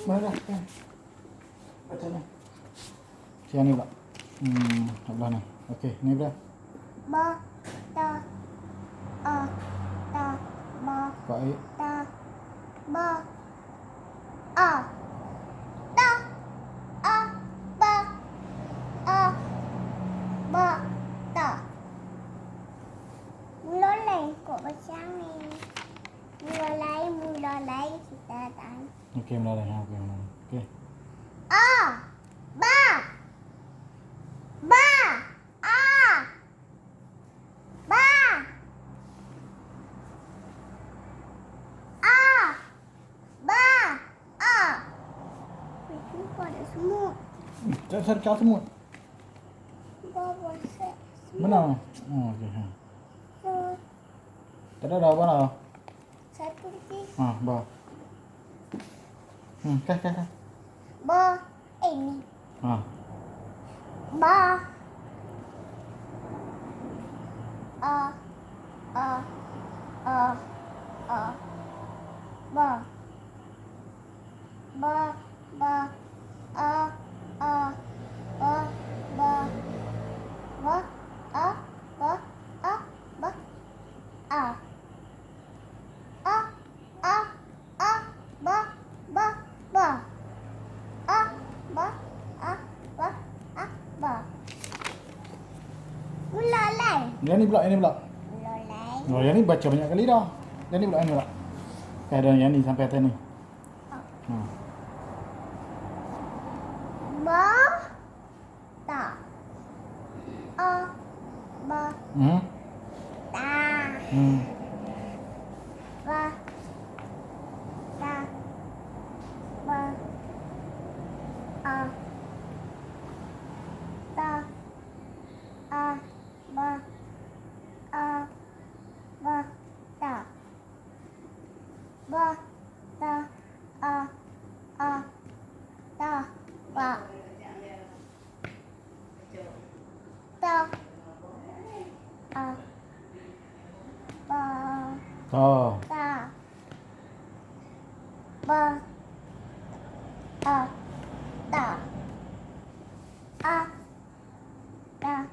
Mana dah? Baca ni. Yang ni pula. Sebelah ni. Okey, ni dah. Ba, ta, a, ta, ba, Baik. ta, ba, a, ta, a, ba, a, ba, ta. Mula lain kot macam ni. Mula lain kita tak. Okey, mula dah. Okey, mula. Okey. A, ba, ba, a, ba, a, ba, a. Itu ada semut. Cari semut. Bawa set. Mana? Oh, okey. Ha. So, Tak ada dah mana? satu lagi. Bah. Kah. Ba, ni. Ha. Ba, a, a, a, a, ba, ba, ba, a, a, ba, ba, ba, a, ba, a, ba, a, a, a, a, ba, ba, ba, a, ba, a, ba, a, ba. Mula lain. Yang ni pula. Mula lain. Oh, yang ni baca banyak kali dah. Yang ni pula. Ada yang ni sampai atas ni. Ha. Ba, ta, a, ba, ta, ba, ta, ba, a, ta, a, ba, a, ba, ta, ba, ta, a, ta, ba, ta, a, ba, Oh. ta, ba, a, ta, a, ta,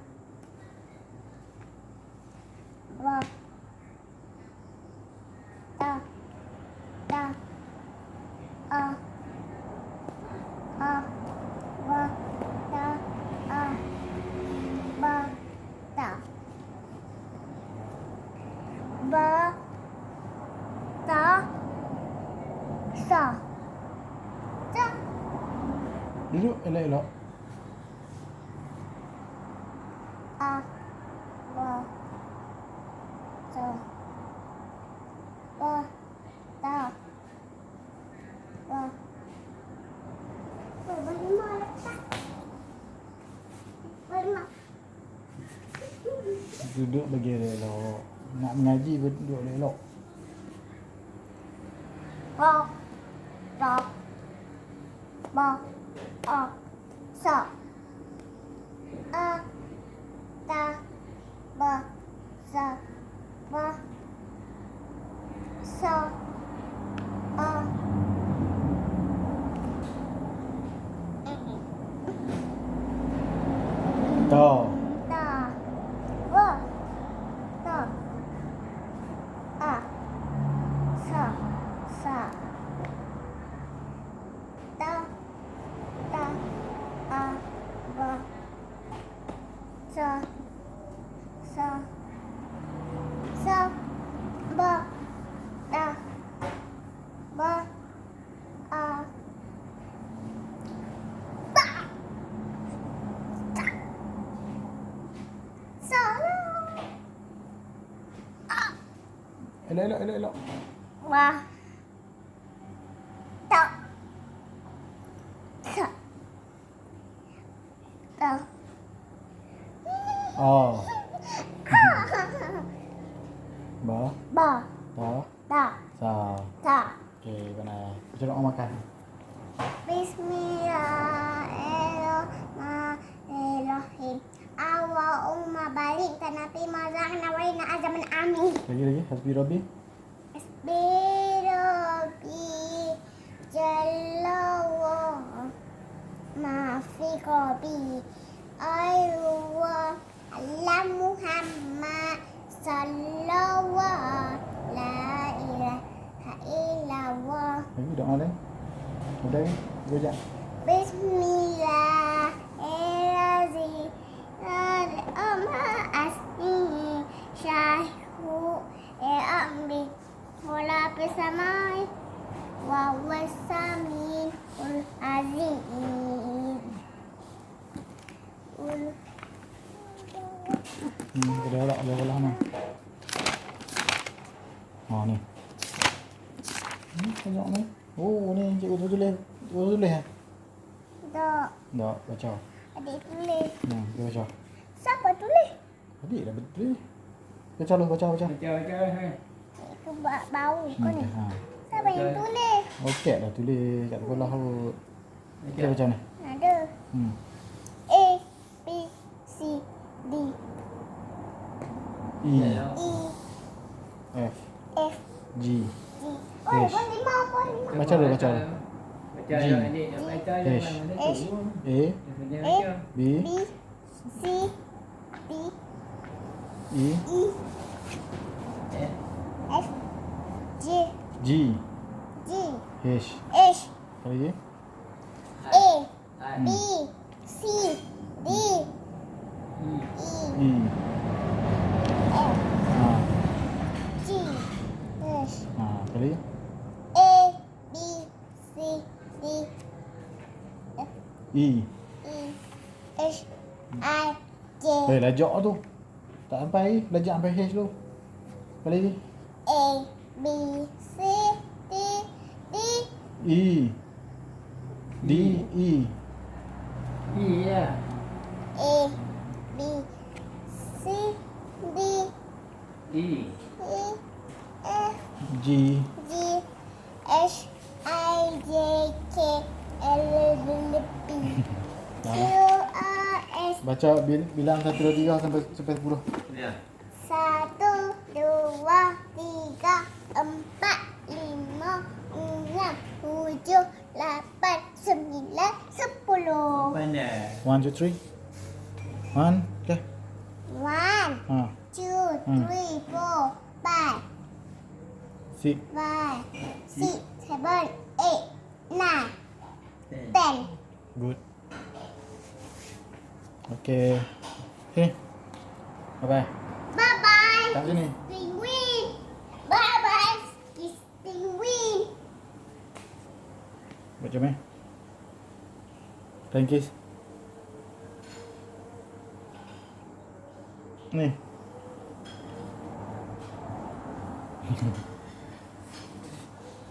ba, ta, ta, a, ba, ta, a, ba, ta, ba, ta, sa, ta. Duduk elok-elok. A, ba, ta, ba, ta, ba. Berlima letak. Berlima. Duduk bagi elok. Nak mengaji duduk elok. Ba, ta, ba, a, sa, a, ta, ba, sa, ba, sa, a. Dah. Ta, ba, ta, a, sa, ta, a, ba, sa, ba, ta, ba, a, ba, ta, sa, a. Elok. Ba, ta, sa, ta. Oh. Ba. Ba, Ta. ta, Sa. ta. Okey, benar. Kita nak makan. Bismillahirrahmanirrahim. Allahumma barik tanati mazahna wa inna azaman amin. Lagi. Hasbi Rabbi. Asbirobi Jallahu ما في قلبي أيوة على محمد صلى الله لا إله إلا الله Lagi doa lain. Udah kan? Dua jam. Bismillahirrahmanirrahim Amma asni syahu amri wala bisamai wa wasamin ul azim Kita olak belah ni. Ha ni. Tengok ni. Oh ni cikgu tulis. Cikgu tulis eh? Tak, Tak, baca. adik tulis. Dia baca. Siapa tulis? Adik dah betul. Baca lu, baca. Baca hai. Itu bau kau ni. Ha. Siapa yang tulis? Okey dah tulis kat sekolah tu. Kita baca ni. Ada. Hmm. A, B, C, D, E, E, F, F, G. G. Oh, H. pun lima, pun lima. Baca lu, baca lu. Baca G. yang adik nak baca H. jangan mana H. tu. A, Dia baca. B, B, C, D, E, E, Eh, F, G, G, G, H. H, Kali lagi. A, I, B, C, D, E, E, E. F, Ha. G, H, Ha, kali. A, B, C, D, F, E. E, H, I, J, Lajak tu. Tak sampai, lajak sampai H tu. Kali lagi. A, B, C, D, D, E. D, E. E ya. A, B, C, D, E, E, F, G. G, H, I, J, K, L, M, N, P, Q, R, S. Baca bilang 1, 2, 3 sampai 10. ya. 1, 2, 3, 4, 5, 6, 7, 8, 9, 10. Pandai. 1, 2, 3. 1. Okay. 1, Ha. 2, 3, 4, 5, 6. 5, 6, 7, 8, 9, Ten. 10. Good. Okay. Sini. Bye-bye. Bye-bye. Kat sini. Penguin. Bye-bye. Kiss penguin. Baca mai. Thank you. Ni.